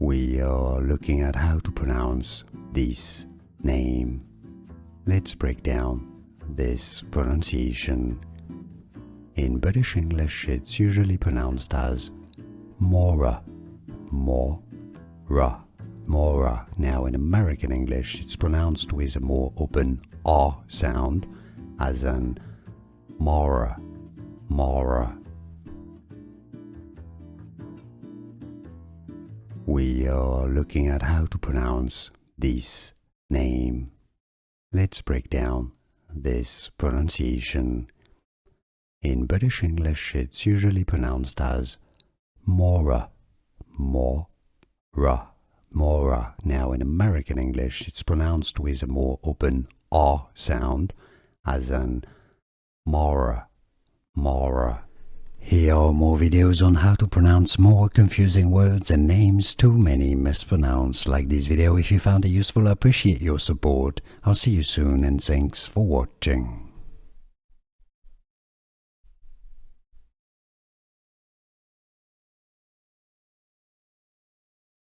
We are looking at how to pronounce this name. Let's break down this pronunciation. In British English, it's usually pronounced as Maurer, Maurer, Maurer. Now in American English, it's pronounced with a more open R sound, as in Maurer, Maurer. We are looking at how to pronounce this name. Let's break down this pronunciation. In British English, it's usually pronounced as Maurer, Maurer, Maurer. Now in American English, it's pronounced with a more open R sound, as in Maurer, Maurer. Here are more videos on how to pronounce more confusing words and names too many mispronounced. Like this video if you found it useful. I appreciate your support. I'll see you soon and thanks for watching.